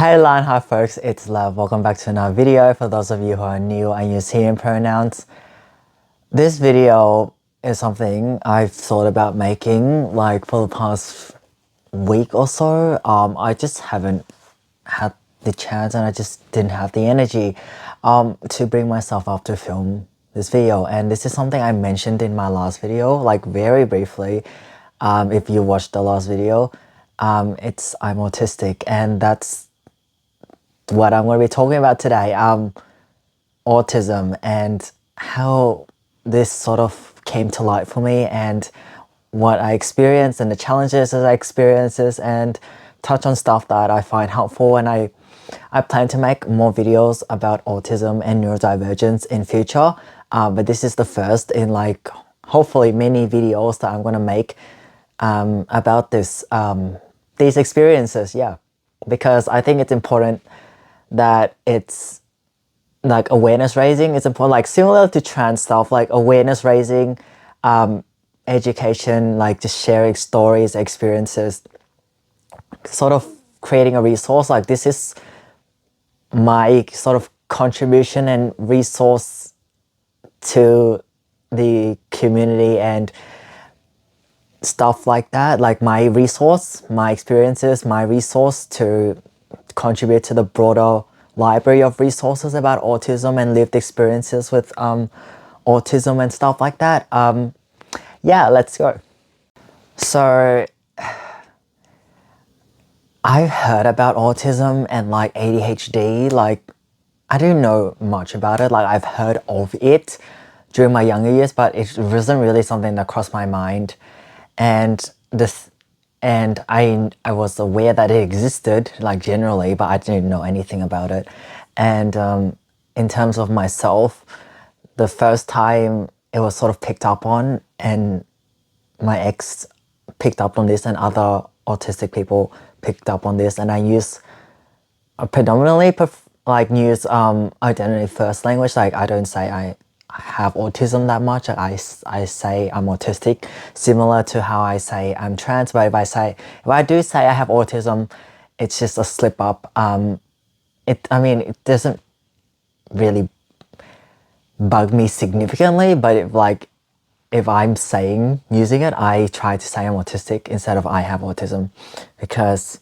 Hey Line, hi folks, it's Lev. Welcome back to another video. For those of you who are new, I use he and pronouns. This video is something I've thought about making like for the past week or so. I just haven't had the chance and I just didn't have the energy to bring myself up to film this video. And this is something I mentioned in my last video, like very briefly. If you watched the last video, I'm autistic, and that's what I'm going to be talking about today. Autism and how this sort of came to light for me and what I experienced and the challenges that I experiences, and touch on stuff that I find helpful. And I plan to make more videos about autism and neurodivergence in future, but this is the first in like hopefully many videos that I'm going to make about these experiences. Yeah, because I think it's important that it's like awareness raising. It's important, like similar to trans stuff, like awareness raising, education, like just sharing stories, experiences, sort of creating a resource. Like this is my sort of contribution and resource to the community and stuff like that. Like my resource, my experiences, my resource to contribute to the broader library of resources about autism and lived experiences with autism and stuff like that. Yeah, let's go. So I've heard about autism and like ADHD. Like I didn't know much about it. Like I've heard of it during my younger years, but it wasn't really something that crossed my mind. And I was aware that it existed, like generally, but I didn't know anything about it. And in terms of myself, the first time it was sort of picked up on, and my ex picked up on this, and other autistic people picked up on this, and I use predominantly use identity first language. Like I don't say I have autism that much. I say I'm autistic, similar to how I say I'm trans. But if I do say I have autism, it's just a slip up. It doesn't really bug me significantly, but if I'm using it, I try to say I'm autistic instead of I have autism, because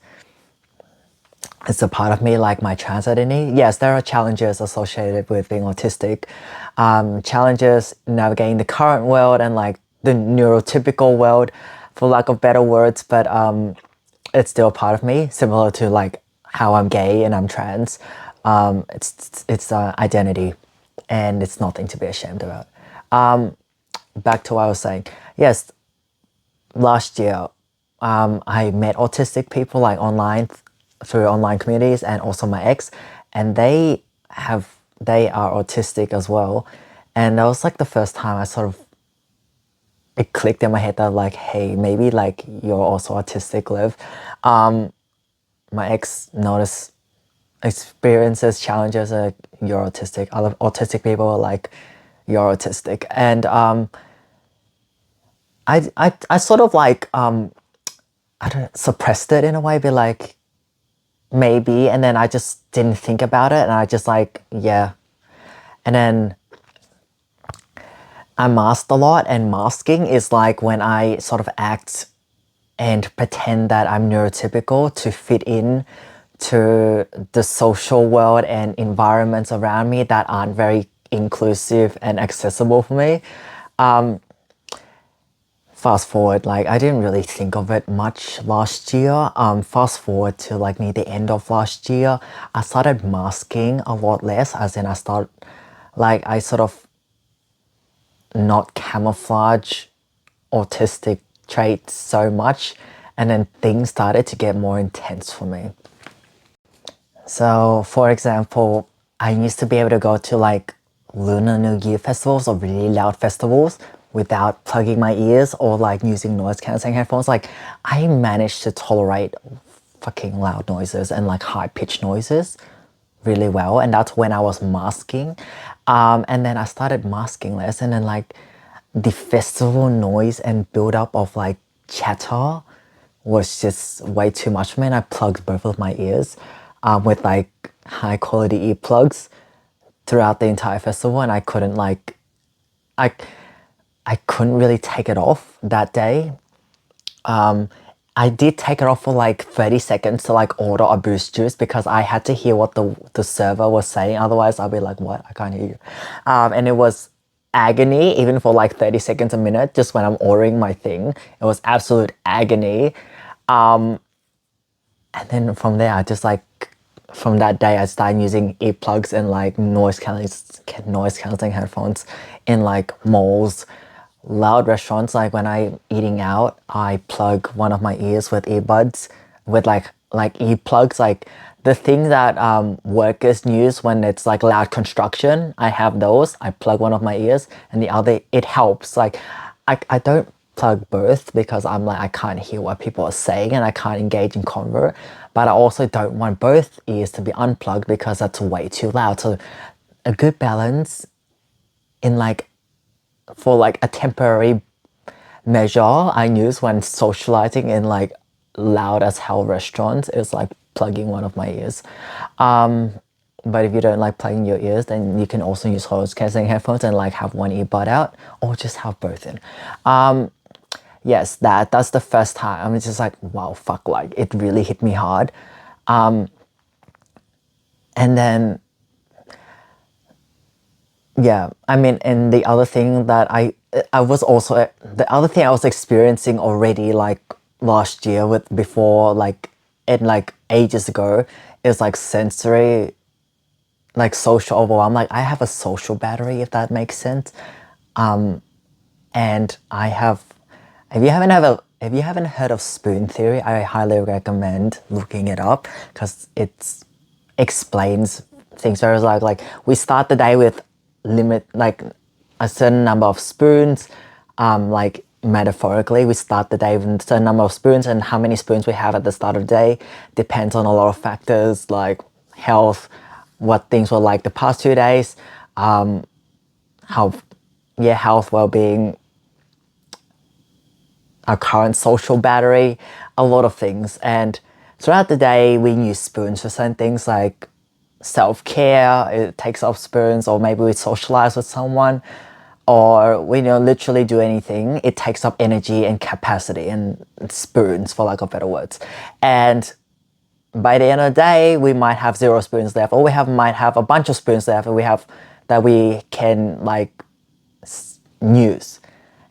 it's a part of me, like my trans identity. Yes, there are challenges associated with being autistic, challenges navigating the current world and like the neurotypical world, for lack of better words, but it's still a part of me, similar to like how I'm gay and I'm trans. It's identity, and it's nothing to be ashamed about. Back to what I was saying. Yes, last year, I met autistic people like online, through online communities, and also my ex, and they are autistic as well. And that was like the first time it clicked in my head that like, hey, maybe like you're also autistic, Liv. My ex noticed experiences, challenges, like you're autistic. Other autistic people are like, you're autistic. And I sort of like I don't suppressed it in a way, be like, maybe, and then I just didn't think about it, and I just like, yeah. And then I masked a lot, and masking is like when I sort of act and pretend that I'm neurotypical to fit in to the social world and environments around me that aren't very inclusive and accessible for me. Fast forward, like I didn't really think of it much last year. Fast forward to like near the end of last year, I started masking a lot less, as in I sort of not camouflage autistic traits so much, and then things started to get more intense for me. So for example, I used to be able to go to like Lunar New Year festivals or really loud festivals without plugging my ears or like using noise cancelling headphones. Like I managed to tolerate fucking loud noises and like high pitched noises really well, and that's when I was masking. And then I started masking less, and then like the festival noise and build up of like chatter was just way too much for me, and I plugged both of my ears. with like high quality earplugs throughout the entire festival, and I couldn't like I I couldn't really take it off that day. I did take it off for like 30 seconds to like order a boost juice because I had to hear what the server was saying. Otherwise, I'll be like, what? I can't hear you. And it was agony, even for like 30 seconds a minute, just when I'm ordering my thing. It was absolute agony. And then from there, I just like, from that day, I started using earplugs and like noise cancelling headphones in like malls, loud restaurants. Like when I'm eating out, I plug one of my ears with earbuds, with like earplugs, like the thing that workers use when it's like loud construction. I have those. I plug one of my ears, and the other, it helps. Like I don't plug both because I'm like, I can't hear what people are saying and I can't engage in convo. But I also don't want both ears to be unplugged because that's way too loud. So a good balance in like, for like a temporary measure I use when socializing in like loud as hell restaurants is like plugging one of my ears. But if you don't like plugging your ears, then you can also use noise cancelling headphones and like have one earbud out, or just have both in. Yes, that's the first time. I'm just like, wow, fuck, like it really hit me hard. And then, yeah, I mean, and the other thing that I was also, the other thing I was experiencing already like last year with before, like, and like ages ago, is like sensory, like social overwhelm. Like I have a social battery, if that makes sense. And I have, if you haven't heard of spoon theory, I highly recommend looking it up because it explains things. Whereas like we start the day with limit, like a certain number of spoons, like metaphorically we start the day with a certain number of spoons, and how many spoons we have at the start of the day depends on a lot of factors like health, what things were like the past 2 days, how, yeah, health, well-being, our current social battery, a lot of things. And throughout the day, we use spoons for certain things like self-care, it takes off spoons, or maybe we socialize with someone, or we literally do anything. It takes up energy and capacity and spoons, for lack of better words. And by the end of the day, we might have 0 spoons left, or might have a bunch of spoons left, and we can like use.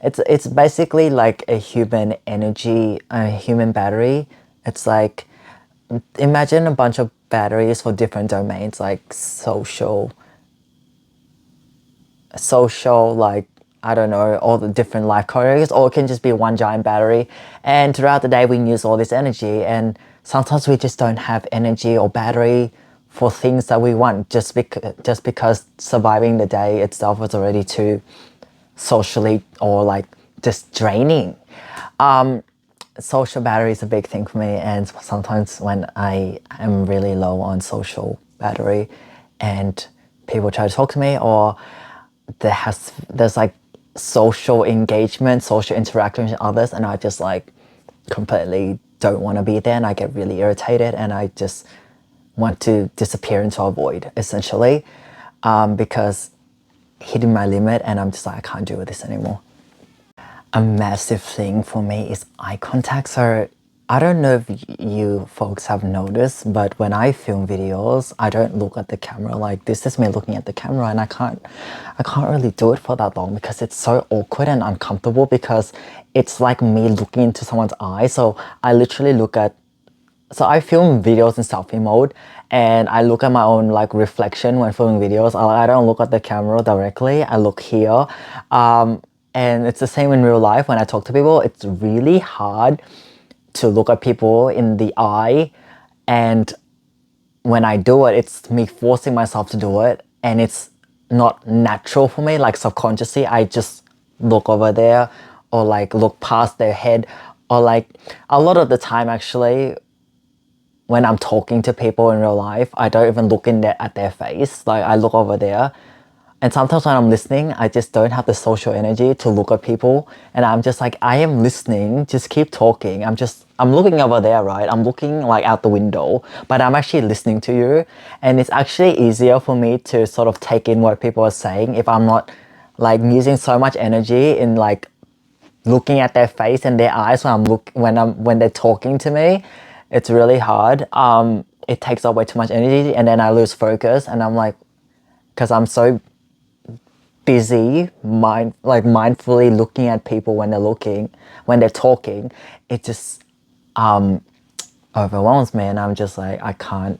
It's basically like a human energy, a human battery. It's like, imagine a bunch of batteries for different domains, like social, like, I don't know, all the different life categories, or it can just be one giant battery. And throughout the day, we use all this energy, and sometimes we just don't have energy or battery for things that we want, just because surviving the day itself was already too socially or like just draining. Social battery is a big thing for me, and sometimes when I am really low on social battery and people try to talk to me, or there's like social engagement, social interaction with others, and I just like completely don't want to be there, and I get really irritated, and I just want to disappear into a void essentially, because hitting my limit, and I'm just like, I can't do this anymore. A massive thing for me is eye contact. So I don't know if you folks have noticed, but when I film videos, I don't look at the camera. Like this is me looking at the camera, and I can't really do it for that long because it's so awkward and uncomfortable, because it's like me looking into someone's eyes. So I literally so I film videos in selfie mode, and I look at my own like reflection when filming videos. I don't look at the camera directly, I look here. And it's the same in real life. When I talk to people, it's really hard to look at people in the eye, and when I do it, it's me forcing myself to do it, and it's not natural for me. Like subconsciously, I just look over there, or like look past their head, or like a lot of the time actually, when I'm talking to people in real life, I don't even look at their face. Like I look over there. And sometimes when I'm listening, I just don't have the social energy to look at people. And I'm just like, I am listening, just keep talking. I'm looking over there, right? I'm looking like out the window, but I'm actually listening to you. And it's actually easier for me to sort of take in what people are saying if I'm not like using so much energy in like looking at their face and their eyes when they're talking to me. It's really hard. It takes up way too much energy, and then I lose focus, and I'm like, because I'm so busy mindfully looking at people when they're talking, it just overwhelms me, and I'm just like, I can't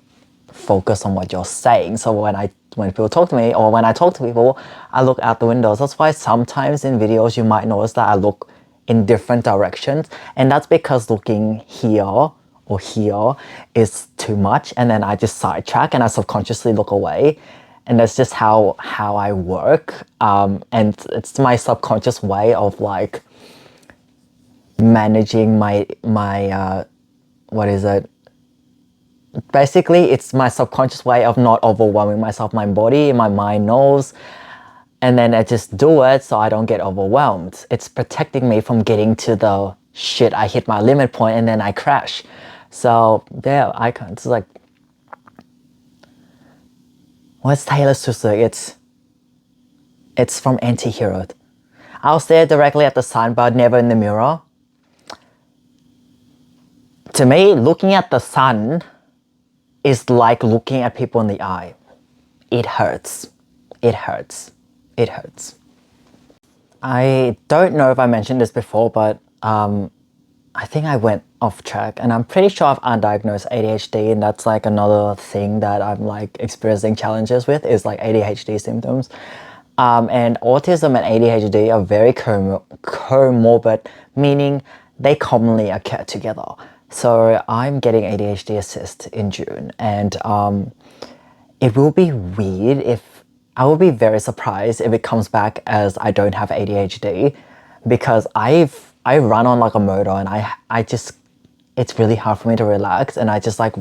focus on what you're saying. So when people talk to me, or when I talk to people, I look out the windows. That's why sometimes in videos you might notice that I look in different directions, and that's because looking here or here is too much, and then I just sidetrack and I subconsciously look away. And that's just how I work, and it's my subconscious way of like managing my what is it? Basically, it's my subconscious way of not overwhelming myself. My body, my mind knows, and then I just do it so I don't get overwhelmed. It's protecting me from getting to the shit. I hit my limit point and then I crash. So yeah, I can't. It's like, what's Taylor Swift? It's from Anti-Hero. I'll stare directly at the sun, but never in the mirror. To me, looking at the sun is like looking at people in the eye. It hurts. It hurts. It hurts. I don't know if I mentioned this before, but I think I went off track, and I'm pretty sure I've undiagnosed ADHD, and that's like another thing that I'm like experiencing challenges with is like ADHD symptoms. And autism and ADHD are very comorbid, meaning they commonly occur together. So I'm getting ADHD assist in June, and it will be weird if I will be very surprised if it comes back as I don't have ADHD, because I run on like a motor, and I just, it's really hard for me to relax, and I just like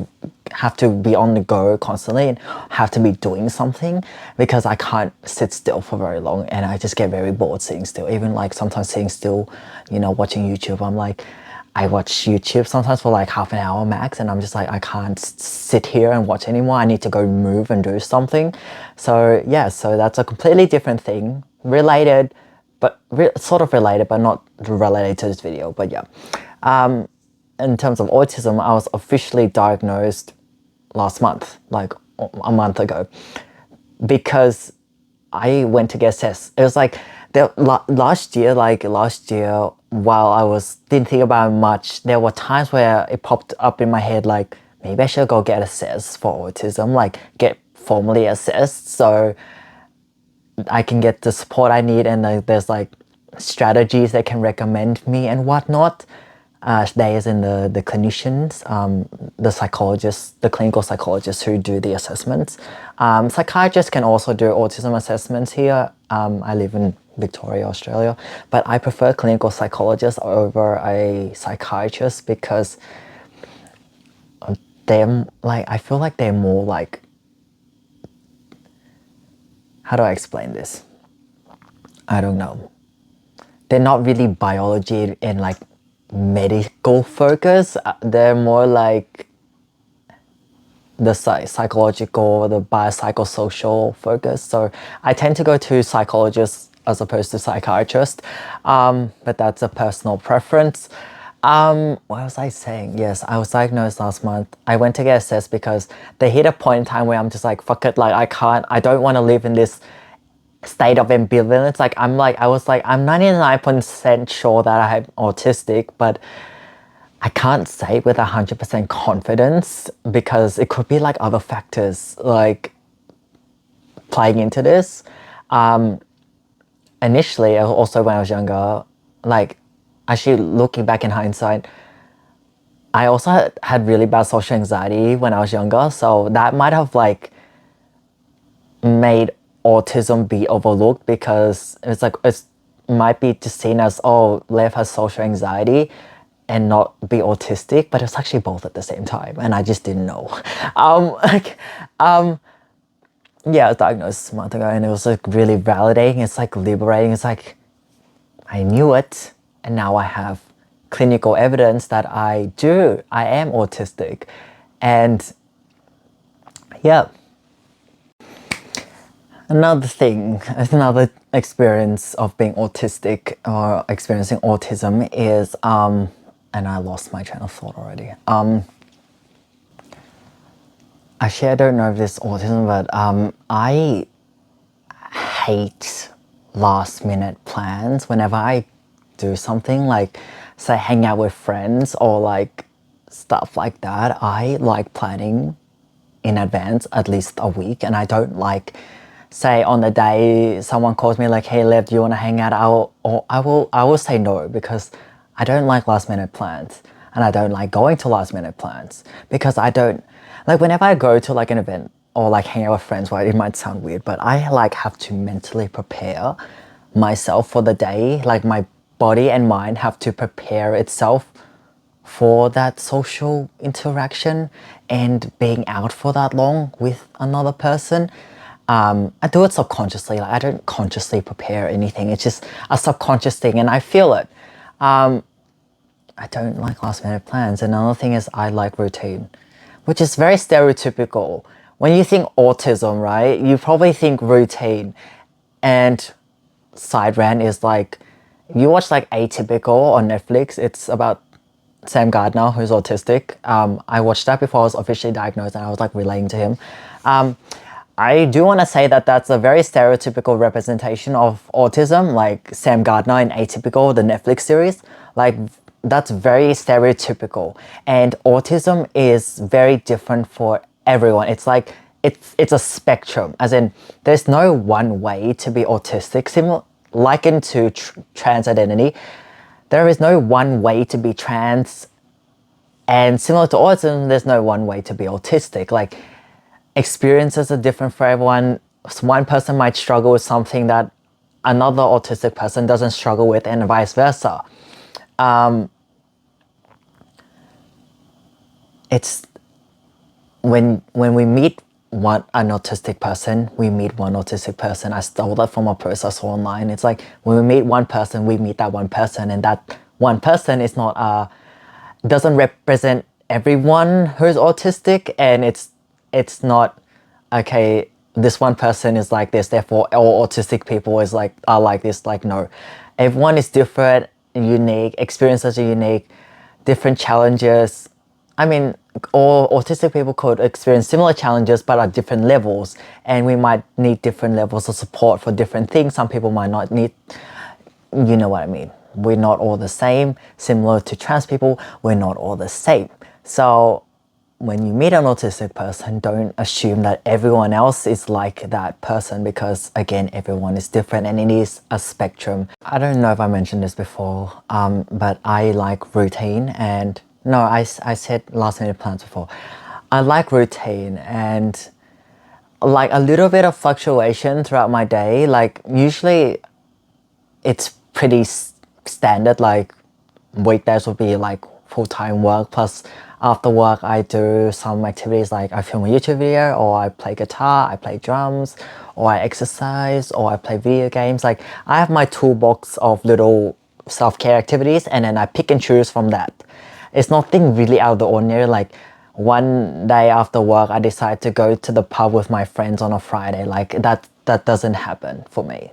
have to be on the go constantly and have to be doing something because I can't sit still for very long, and I just get very bored sitting still. Even like sometimes sitting still, watching YouTube, I'm like, I watch YouTube sometimes for like half an hour max, and I'm just like, I can't sit here and watch anymore. I need to go move and do something. So yeah, so that's a completely different thing, related, but sort of related, but not related to this video. But yeah, in terms of autism, I was officially diagnosed last month, like a month ago, because I went to get assessed. It was like last year, while I didn't think about it much, there were times where it popped up in my head, like maybe I should go get assessed for autism, like get formally assessed so I can get the support I need, and there's like strategies that can recommend me and whatnot. They as in the clinicians, the psychologists, the clinical psychologists who do the assessments. Psychiatrists can also do autism assessments here. I live in Victoria, Australia, but I prefer clinical psychologists over a psychiatrist because they're like, I feel like they're more like, how do I explain this? I don't know. They're not really biology and like medical focus. They're more like the psychological, the biopsychosocial focus. So I tend to go to psychologists as opposed to psychiatrist, but that's a personal preference. What was I saying? Yes, I was diagnosed last month. I went to get assessed because they hit a point in time where I'm just like, fuck it, like I don't want to live in this state of ambivalence. I'm 99% sure that I'm autistic, but I can't say with 100% confidence because it could be like other factors like playing into this. Initially, also when I was younger, like actually looking back in hindsight, I also had really bad social anxiety when I was younger, so that might have like made autism be overlooked because it might be just seen as, oh, Lev has social anxiety and not be autistic, but it's actually both at the same time, and I just didn't know. yeah, I was diagnosed a month ago, and it was like really validating. It's like liberating. It's like I knew it, and now I have clinical evidence that I am autistic. And yeah, another experience of being autistic or experiencing autism is, and I lost my train of thought already. Actually, I don't know if this is autism, but I hate last minute plans. Whenever I do something like, say, hang out with friends or like stuff like that, I like planning in advance at least a week, and I don't like, say, on the day someone calls me like, hey Lev, do you want to hang out? I will say no, because I don't like last minute plans, and I don't like going to last minute plans, because I don't like, whenever I go to like an event or like hang out with friends, right, it might sound weird, but I like have to mentally prepare myself for the day. Like my body and mind have to prepare itself for that social interaction and being out for that long with another person. I do it subconsciously. Like I don't consciously prepare anything. It's just a subconscious thing, and I feel it. I don't like last minute plans. Another thing is I like routine, which is very stereotypical. When you think autism, right, you probably think routine. And side rant is like, you watch like Atypical on Netflix. It's about Sam Gardner, who's autistic. I watched that before I was officially diagnosed, and I was like relating to him. I do want to say that that's a very stereotypical representation of autism, like Sam Gardner in Atypical, the Netflix series. Like, that's very stereotypical. And autism is very different for everyone. It's like, it's a spectrum, as in, there's no one way to be autistic. Similar, likened to trans identity, there is no one way to be trans, and similar to autism, there's no one way to be autistic. Like, experiences are different for everyone. One person might struggle with something that another autistic person doesn't struggle with, and vice versa. It's when we meet an autistic person, we meet one autistic person. I stole that from a post I saw online. It's like, when we meet one person, we meet that one person, and that one person is not doesn't represent everyone who's autistic, and it's not, okay, this one person is like this, therefore all autistic people are like this. Like, no, everyone is different, unique, experiences are unique, different challenges. I mean, all autistic people could experience similar challenges but at different levels, and we might need different levels of support for different things. Some people might not need, you know what I mean. We're not all the same. Similar to trans people, we're not all the same. So when you meet an autistic person, don't assume that everyone else is like that person, because again, everyone is different and it is a spectrum. I don't know if I mentioned this before, but I like routine. And no, I said last minute plans before. I like routine and like a little bit of fluctuation throughout my day. Like, usually it's pretty standard. Like, weekdays would be like full-time work, plus after work I do some activities, like I film a YouTube video, or I play guitar, I play drums, or I exercise, or I play video games. Like, I have my toolbox of little self-care activities, and then I pick and choose from that. It's nothing really out of the ordinary. Like, one day after work I decide to go to the pub with my friends on a Friday. Like, that doesn't happen for me.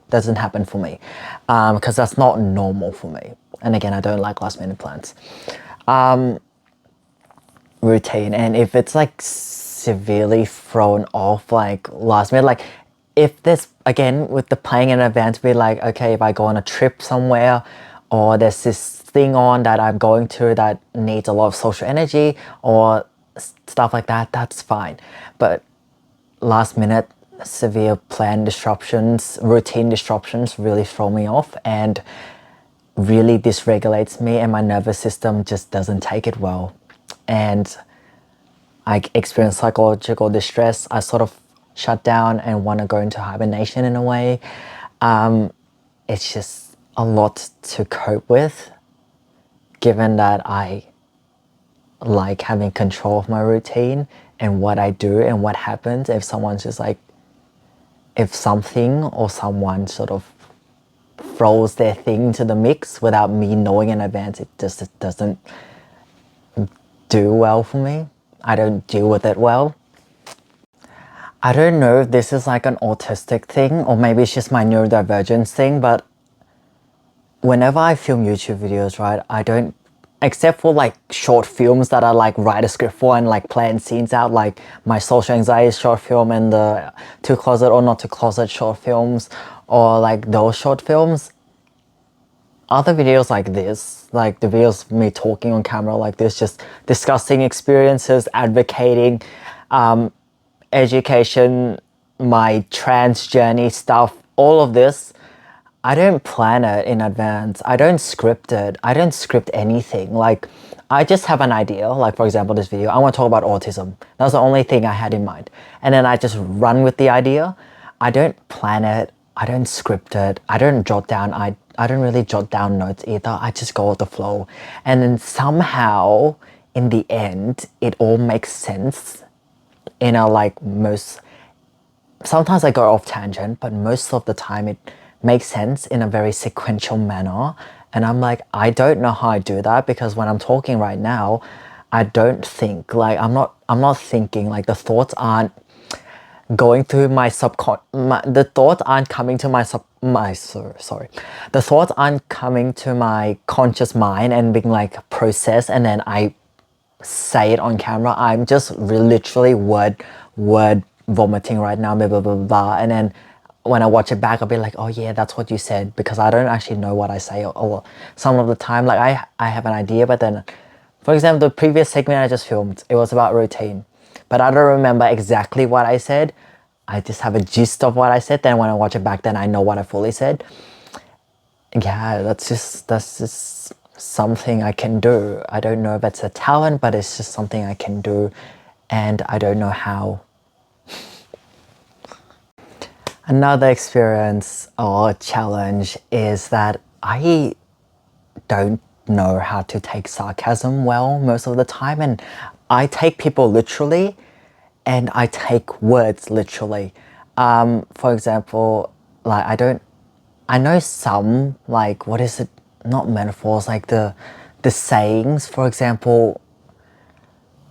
Because that's not normal for me. And again, I don't like last minute plans. Routine, and if it's like severely thrown off, like last minute, like if there's, again, with the planning in advance, be like, okay, if I go on a trip somewhere, or there's this thing on that I'm going to that needs a lot of social energy or stuff like that, that's fine. But last minute severe plan disruptions, routine disruptions really throw me off and really dysregulates me, and my nervous system just doesn't take it well. And I experience psychological distress. I sort of shut down and want to go into hibernation in a way. It's just a lot to cope with, given that I like having control of my routine and what I do and what happens if someone's just like if something or someone sort of throws their thing into the mix without me knowing in advance, it doesn't do well for me. I don't deal with it well. I don't know if this is like an autistic thing or maybe it's just my neurodivergence thing, but whenever I film YouTube videos, right, I don't, except for like short films that I like write a script for and like plan scenes out, like my social anxiety short film and the Too Closet or Not Too Closet short films, or like those short films. Other videos like this, like the videos of me talking on camera like this, just discussing experiences, advocating, education, my trans journey stuff, all of this, I don't plan it in advance. I don't script it. I don't script anything. Like, I just have an idea. Like, for example, this video, I want to talk about autism. That's the only thing I had in mind. And then I just run with the idea. I don't plan it. I don't script it. I don't jot down. I don't really jot down notes either. I just go with the flow. And then somehow, in the end, it all makes sense in a like most, sometimes I go off tangent, but most of the time it makes sense in a very sequential manner. And I'm like, I don't know how I do that, because when I'm talking right now, I don't think, like, I'm not thinking, like the thoughts aren't going through my the thoughts aren't coming to the thoughts aren't coming to my conscious mind and being like processed and then I say it on camera. I'm just literally word vomiting right now, blah, blah, blah, blah. And then when I watch it back, I'll be like, oh yeah, that's what you said, because I don't actually know what I say, or some of the time, like I have an idea, but then, for example, the previous segment I just filmed, it was about routine, but I don't remember exactly what I said. I just have a gist of what I said. Then when I watch it back, then I know what I fully said. Yeah, that's just something I can do. I don't know if it's a talent, but it's just something I can do, and I don't know how. Another experience or challenge is that I don't know how to take sarcasm well most of the time, and I take people literally and I take words literally. For example, like I know some, like, what is it, not metaphors, like the sayings, for example,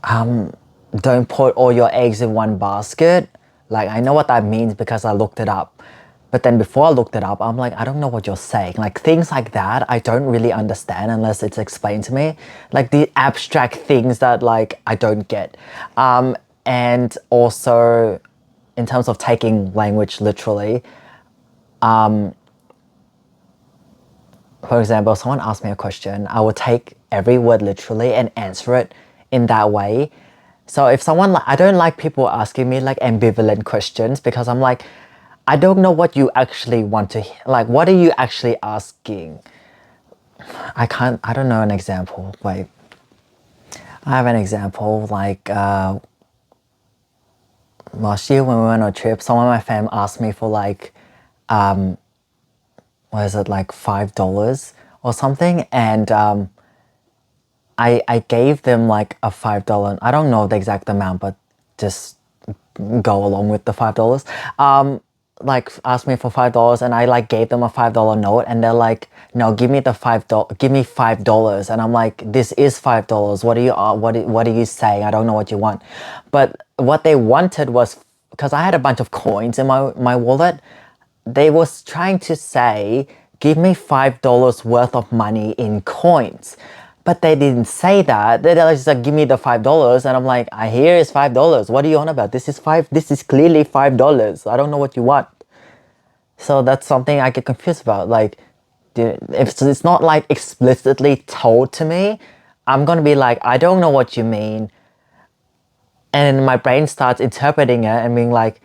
don't put all your eggs in one basket. Like, I know what that means because I looked it up. But then before I looked it up, I'm like, I don't know what you're saying. Like, things like that, I don't really understand unless it's explained to me. Like, the abstract things that, like, I don't get. And also, in terms of taking language literally, for example, someone asked me a question, I will take every word literally and answer it in that way. So if someone, I don't like people asking me like ambivalent questions, because I'm like, I don't know what you actually want to hear. Like, what are you actually asking? I don't know an example. Wait, I have an example. Like, last year when we went on a trip, someone in my fam asked me for like, what is it, like $5 or something, and I gave them like a $5. I don't know the exact amount, but just go along with the $5. Like, asked me for $5, and I like gave them a $5 note, and they're like, no, give me the $5, give me $5. And I'm like, this is $5. What are you what are you saying? I don't know what you want. But what they wanted was, because I had a bunch of coins in my wallet, they was trying to say, give me $5 worth of money in coins. But they didn't say that. They just like, give me the $5. And I'm like, I hear it's $5. What are you on about? This is clearly $5. I don't know what you want. So that's something I get confused about. Like, if it's not like explicitly told to me, I'm gonna be like, I don't know what you mean. And my brain starts interpreting it and being like,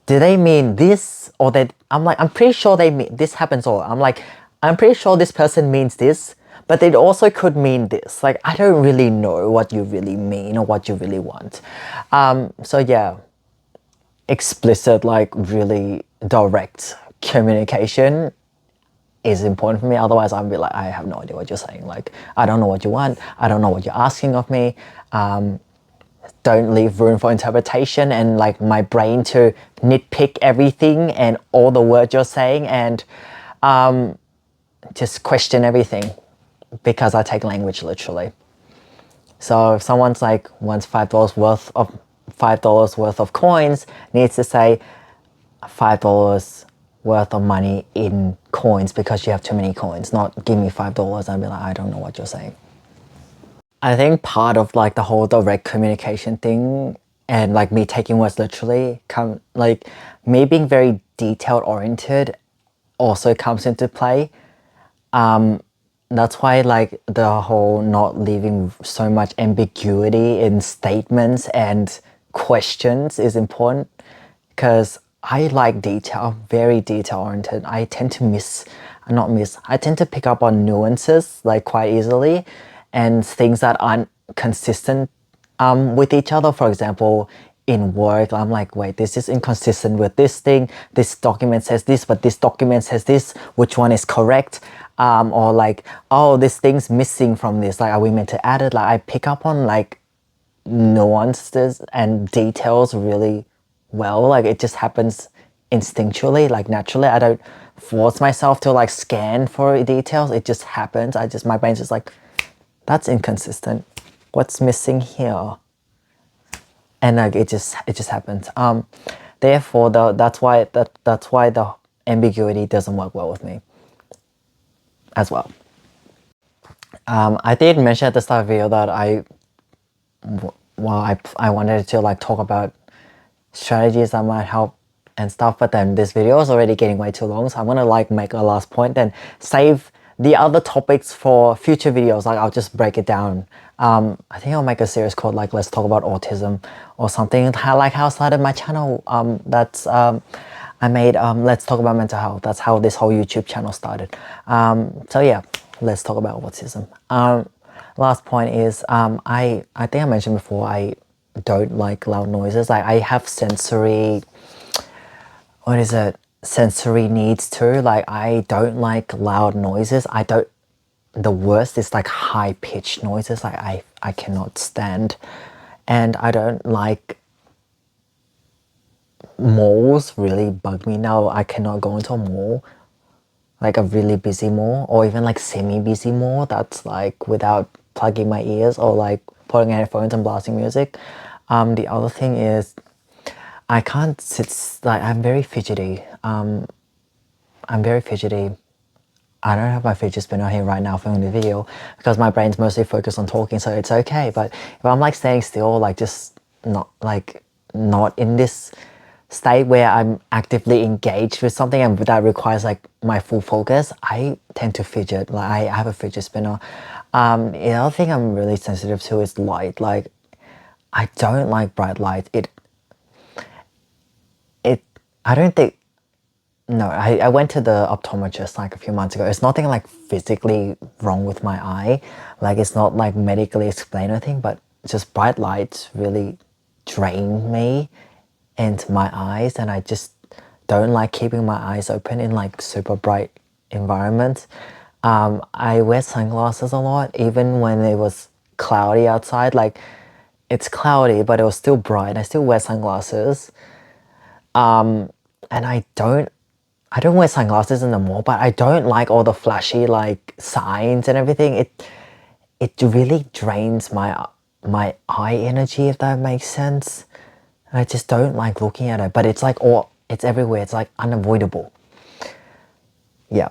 do they mean this? Or that, I'm like, I'm pretty sure they mean, this happens all. I'm like, I'm pretty sure this person means this, but it also could mean this. Like, I don't really know what you really mean or what you really want. So yeah, explicit, like really direct communication is important for me. Otherwise, I'll be like, I have no idea what you're saying. Like, I don't know what you want. I don't know what you're asking of me. don't leave room for interpretation and like my brain to nitpick everything and all the words you're saying and just question everything because I take language literally. So if someone's like wants $5 worth of coins, needs to say $5 worth of money in coins because you have too many coins, not give me $5 and be like, I don't know what you're saying. I think part of like the whole direct communication thing and like me taking words literally like me being very detailed oriented also comes into play. That's why like the whole not leaving so much ambiguity in statements and questions is important because I like detail, very detail oriented. I tend to I tend to pick up on nuances like quite easily and things that aren't consistent with each other. For example, in work, I'm like, wait, this is inconsistent with this thing. This document says this, but this document says this. Which one is correct? Or like, oh, this thing's missing from this. Like, are we meant to add it? Like, I pick up on like nuances and details really well. Like, it just happens instinctually, like naturally. I don't force myself to like scan for details. It just happens. My brain's just like, that's inconsistent. What's missing here? And like it just happens. Therefore, that's why the ambiguity doesn't work well with me, as well. I did mention at the start of the video that I wanted to like talk about strategies that might help and stuff, but then this video is already getting way too long, so I'm gonna like make a last point and save the other topics for future videos. Like I'll just break it down. I think I'll make a series called like Let's Talk About Autism or something. How I started my channel. I made Let's Talk About Mental Health. That's how this whole YouTube channel started. So yeah, let's talk about autism. Last point is I think I mentioned before I don't like loud noises. Like I have sensory sensory needs too. Like I don't like loud noises. The worst is like high-pitched noises. Like I cannot stand. And I don't like malls, really bug me now. I cannot go into a mall, like a really busy mall or even like semi-busy mall that's like without plugging my ears or like putting headphones and blasting music. The other thing is I can't sit, like I'm very fidgety. I'm very fidgety. I don't have my fidget spinner here right now filming the video because my brain's mostly focused on talking, so it's okay. But if I'm like standing still, like just not in this state where I'm actively engaged with something and that requires like my full focus, I tend to fidget. Like I have a fidget spinner. The other thing I'm really sensitive to is light. Like I don't like bright light. I don't think, no, I went to the optometrist like a few months ago. It's nothing like physically wrong with my eye. Like it's not like medically explained or anything, but just bright lights really drain me and my eyes, and I just don't like keeping my eyes open in like super bright environments. I wear sunglasses a lot, even when it was cloudy outside. Like it's cloudy, but it was still bright. I still wear sunglasses. And I don't wear sunglasses in the mall, but I don't like all the flashy like signs and everything. It really drains my eye energy, if that makes sense. And I just don't like looking at it, but it's like it's everywhere. It's like unavoidable. Yeah.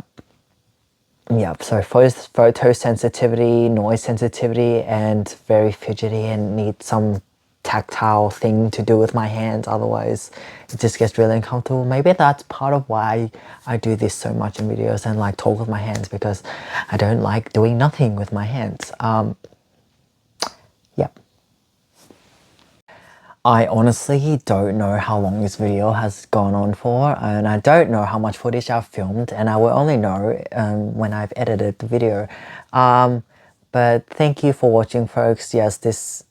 Yeah, so photo sensitivity, noise sensitivity, and very fidgety and need some tactile thing to do with my hands. Otherwise, it just gets really uncomfortable. Maybe that's part of why I do this so much in videos and like talk with my hands, because I don't like doing nothing with my hands. Yeah. I honestly don't know how long this video has gone on for, and I don't know how much footage I've filmed, and I will only know when I've edited the video. But thank you for watching, folks. Yes, this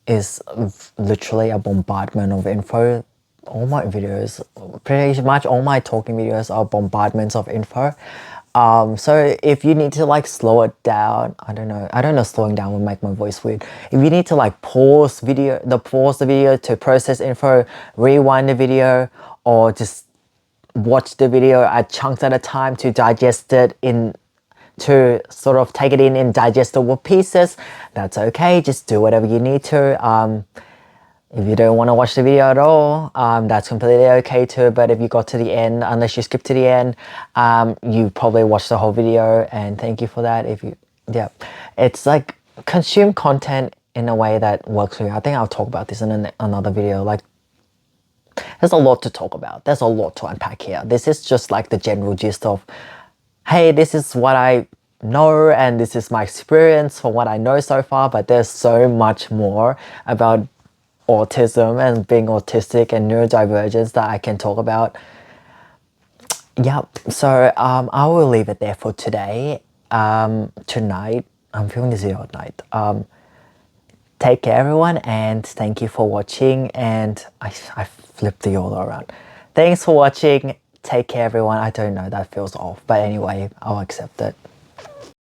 is literally a bombardment of info. All my videos, pretty much all my talking videos are bombardments of info. So if you need to like slow it down, I don't know, slowing down will make my voice weird. If you need to like pause the video to process info, rewind the video, or just watch the video at chunks at a time to digest it in, to sort of take it in digestible pieces, that's okay. Just do whatever you need to. If you don't want to watch the video at all, that's completely okay too. But if you got to the end, unless you skip to the end, you probably watched the whole video, and thank you for that. If you, yeah, it's like consume content in a way that works for you. I think I'll talk about this in another video. Like, there's a lot to talk about. There's a lot to unpack here. This is just like the general gist of, hey, this is what I know and this is my experience for what I know so far, but there's so much more about autism and being autistic and neurodivergence that I can talk about. Yeah, so I will leave it there for today. Tonight, I'm filming this video at night. Take care everyone, and thank you for watching. And I flipped the all around. Thanks for watching. Take care everyone. I don't know, that feels off, but anyway, I'll accept it.